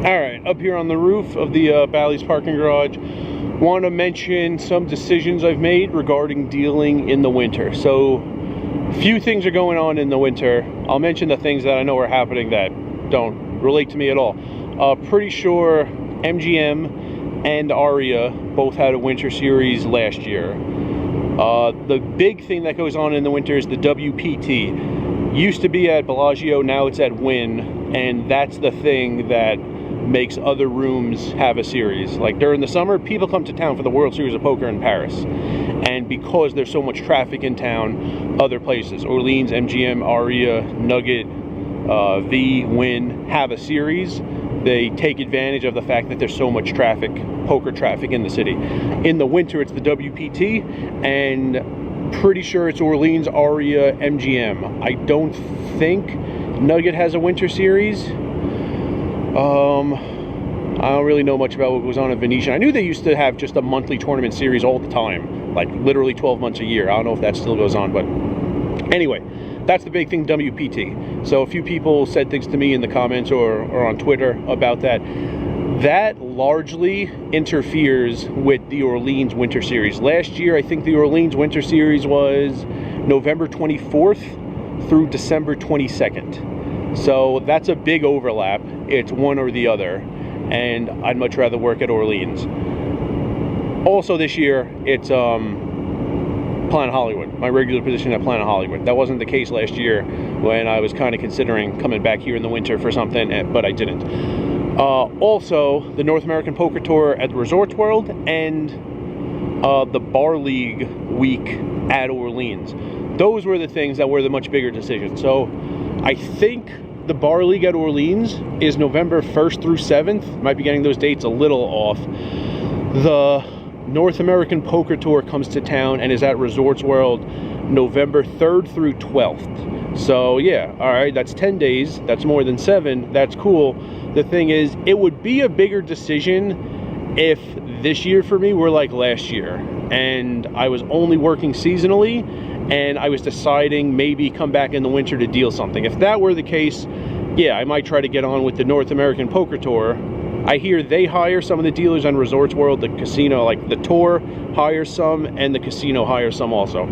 Alright, up here on the roof of the Bally's parking garage, want to mention some decisions I've made regarding dealing in the winter. So, few things are going on in the winter. I'll mention the things that I know are happening that don't relate to me at all. Pretty sure MGM and Aria both had a winter series last year. The big thing that goes on in the winter is the WPT. Used to be at Bellagio, now it's at Wynn, and that's the thing that makes other rooms have a series. Like during the summer, people come to town for the World Series of Poker in Paris, and because there's so much traffic in town, other places, Orleans, MGM, Aria, Nugget, V, Wynn, have a series. They take advantage of the fact that there's so much traffic, poker traffic in the city. In the winter, it's the WPT, and pretty sure it's Orleans, Aria, MGM. I don't think Nugget has a winter series. I don't really know much about what goes on at Venetian. I knew they used to have just a monthly tournament series all the time, like literally 12 months a year. I don't know if that still goes on, but anyway, that's the big thing, WPT. So a few people said things to me in the comments or on Twitter about that. That largely interferes with the Orleans Winter Series. Last year, I think the Orleans Winter Series was November 24th through December 22nd. So that's a big overlap. It's one or the other, and I'd much rather work at Orleans. Also this year, it's Planet Hollywood, my regular position at Planet Hollywood. That wasn't the case last year when I was kind of considering coming back here in the winter for something, but I didn't. Also, the North American Poker Tour at the Resorts World and the Bar League week at Orleans. Those were the things that were the much bigger decisions. So I think the Bar League at Orleans is November 1st through 7th. Might be getting those dates a little off. The North American Poker Tour comes to town and is at Resorts World November 3rd through 12th. So yeah, all right, that's 10 days. That's more than 7. That's cool. The thing is, it would be a bigger decision if this year for me were like last year and I was only working seasonally and I was deciding maybe come back in the winter to deal something. If that were the case, yeah, I might try to get on with the North American Poker Tour. I hear they hire some of the dealers on Resorts World, the casino, like the tour hires some and the casino hires some also.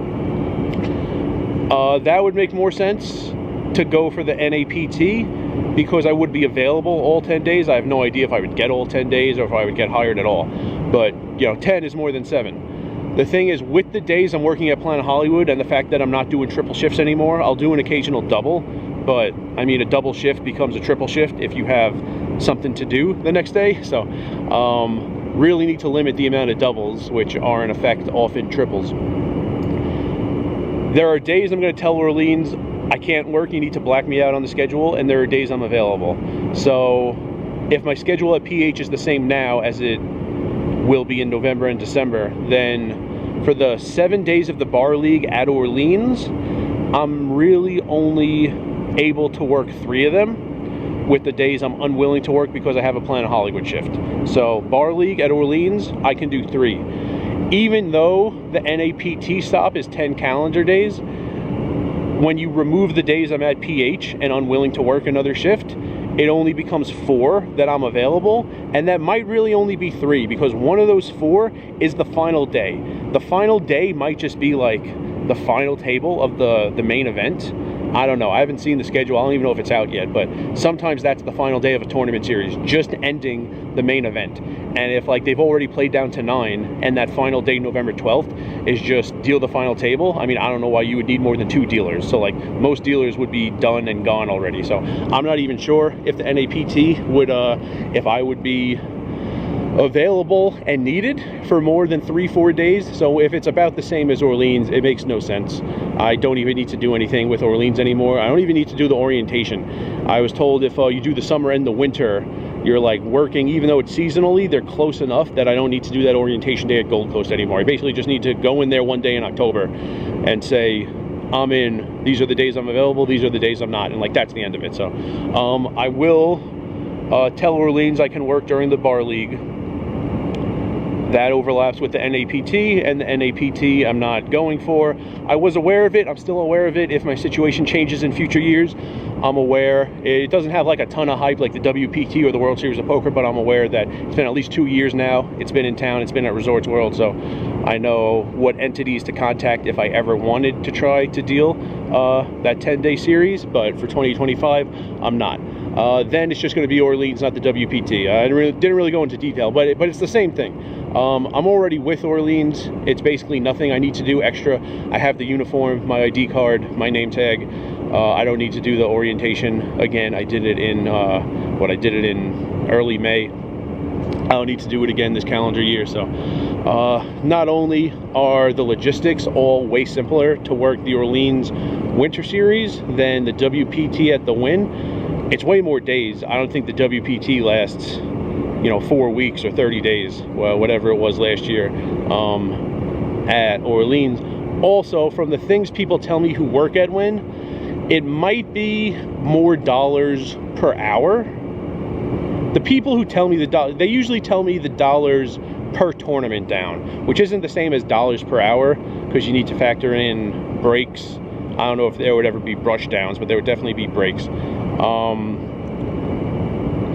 That would make more sense to go for the NAPT because I would be available all 10 days. I have no idea if I would get all 10 days or if I would get hired at all. But, you know, 10 is more than 7. The thing is, with the days I'm working at Planet Hollywood and the fact that I'm not doing triple shifts anymore, I'll do an occasional double. But, I mean, a double shift becomes a triple shift if you have something to do the next day. So, really need to limit the amount of doubles, which are in effect often triples. There are days I'm going to tell Orleans, I can't work, you need to black me out on the schedule, and there are days I'm available. So, if my schedule at PH is the same now as it will be in November and December, then for the 7 days of the Bar League at Orleans, I'm really only able to work 3 of them, with the days I'm unwilling to work because I have a Planet Hollywood shift. So Bar League at Orleans, I can do 3. Even though the NAPT stop is 10 calendar days, when you remove the days I'm at PH and unwilling to work another shift, it only becomes 4 that I'm available, and that might really only be 3 because one of those 4 is the final day. The final day might just be like the final table of the main event. I don't know. I haven't seen the schedule. I don't even know if it's out yet, but sometimes that's the final day of a tournament series, just ending the main event. And if like they've already played down to 9 and that final day, November 12th, is just deal the final table, I mean, I don't know why you would need more than 2 dealers. So like most dealers would be done and gone already. So I'm not even sure if the NAPT would, if I would be available and needed for more than 3-4 days. So if it's about the same as Orleans, it makes no sense. I don't even need to do anything with Orleans anymore. I don't even need to do the orientation. I was told if you do the summer and the winter, you're like working, even though it's seasonally, they're close enough that I don't need to do that orientation day at Gold Coast anymore. I basically just need to go in there one day in October and say, I'm in, these are the days I'm available, these are the days I'm not, and like that's the end of it. So I will tell Orleans I can work during the Bar League. That overlaps with the NAPT, and the NAPT I'm not going for. I was aware of it. I'm still aware of it. If my situation changes in future years, I'm aware. It doesn't have like a ton of hype like the WPT or the World Series of Poker, but I'm aware that it's been at least 2 years now. It's been in town. It's been at Resorts World, so I know what entities to contact if I ever wanted to try to deal that 10-day series. But for 2025, I'm not. Then it's just going to be Orleans, not the WPT. I didn't really go into detail, but it's the same thing. I'm already with Orleans. It's basically nothing I need to do extra. I have the uniform, my ID card, my name tag. I don't need to do the orientation again. I did it in I did it in early May. I don't need to do it again this calendar year. So not only are the logistics all way simpler to work the Orleans Winter Series than the WPT at the Wynn, it's way more days. I don't think the WPT lasts, 4 weeks or 30 days, well, whatever it was last year at Orleans. Also, from the things people tell me who work at Wynn, it might be more dollars per hour. The people who tell me they usually tell me the dollars per tournament down, which isn't the same as dollars per hour, because you need to factor in breaks. I don't know if there would ever be brush downs, but there would definitely be breaks.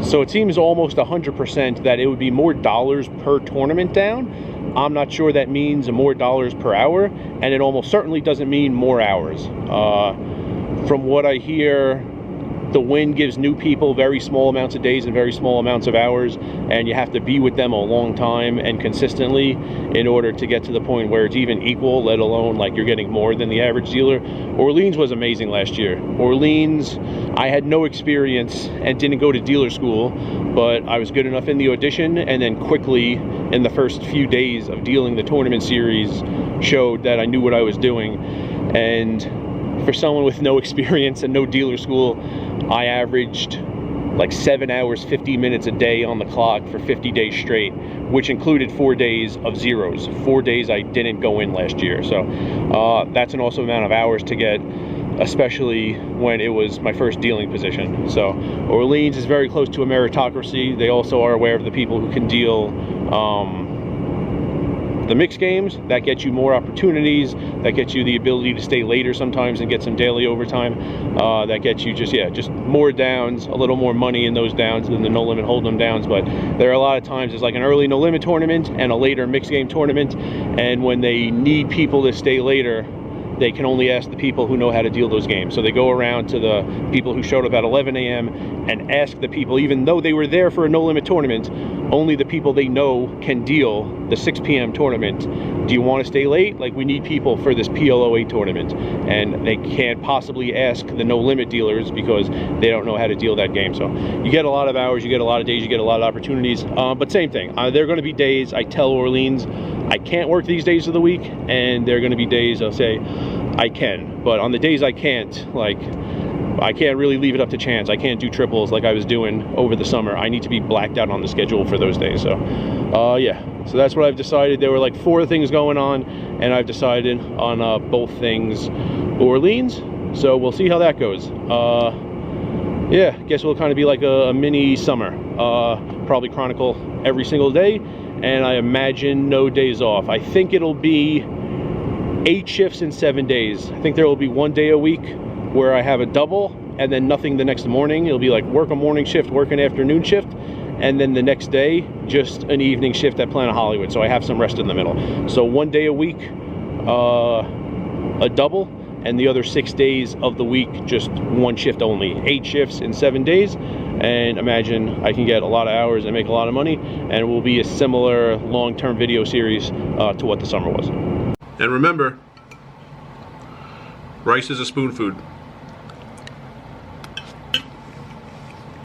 So it seems almost 100% that it would be more dollars per tournament down. I'm not sure that means more dollars per hour, and it almost certainly doesn't mean more hours. From what I hear, the Wynn gives new people very small amounts of days and very small amounts of hours, and you have to be with them a long time and consistently in order to get to the point where it's even equal, let alone like you're getting more than the average dealer. Orleans was amazing last year. Orleans, I had no experience and didn't go to dealer school, but I was good enough in the audition, and then quickly in the first few days of dealing the tournament series showed that I knew what I was doing. And for someone with no experience and no dealer school, I averaged like 7 hours, 50 minutes a day on the clock for 50 days straight, which included 4 days of zeros. 4 days I didn't go in last year. So that's an awesome amount of hours to get, especially when it was my first dealing position. So Orleans is very close to a meritocracy. They also are aware of the people who can deal the mixed games. That gets you more opportunities. That gets you the ability to stay later sometimes and get some daily overtime. That gets you just more downs, a little more money in those downs than the no limit hold'em downs. But there are a lot of times there's like an early no limit tournament and a later mixed game tournament, and when they need people to stay later, they can only ask the people who know how to deal those games. So they go around to the people who showed up at 11 a.m. and ask the people, even though they were there for a no-limit tournament, only the people they know can deal the 6 p.m. tournament. Do you want to stay late? Like, we need people for this PLO8 tournament. And they can't possibly ask the no-limit dealers because they don't know how to deal that game. So you get a lot of hours, you get a lot of days, you get a lot of opportunities. But same thing, there are going to be days I tell Orleans I can't work these days of the week, and there are going to be days I'll say I can. But on the days I can't, like, I can't really leave it up to chance. I can't do triples like I was doing over the summer. I need to be blacked out on the schedule for those days. So yeah, so that's what I've decided. There were like 4 things going on, and I've decided on both things Orleans. So we'll see how that goes. Yeah, guess we'll kind of be like a mini summer. Probably chronicle every single day, and I imagine no days off. I think it'll be 8 shifts in 7 days. I think there will be 1 day a week where I have a double and then nothing the next morning. It'll be like work a morning shift, work an afternoon shift, and then the next day just an evening shift at Planet Hollywood, so I have some rest in the middle. So 1 day a week, a double, and the other 6 days of the week just 1 shift only. 8 shifts in 7 days, and imagine I can get a lot of hours and make a lot of money, and it will be a similar long-term video series to what the summer was. And remember, rice is a spoon food.